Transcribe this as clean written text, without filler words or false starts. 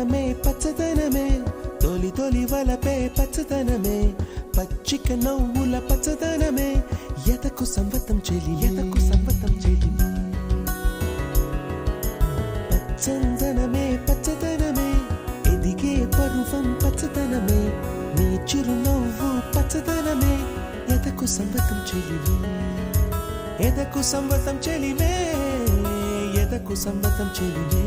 పచ్చదనమే పచ్చదనమే తొలి తొలి వలపే పచ్చదనమే పచ్చిక నవ్వుల పచ్చదనమే ఎదకు సంవతం చెలి ఎదకు సంవతం చెలి పచ్చందనమే పచ్చదనమే ఎదిగే పరువం పచ్చదనమే నీ చిరునవ్వు పచ్చదనమే ఎదకు సంవతం చెలివే ఎదకు సంవతం చెలివే ఎదకు సంవతం చెలివే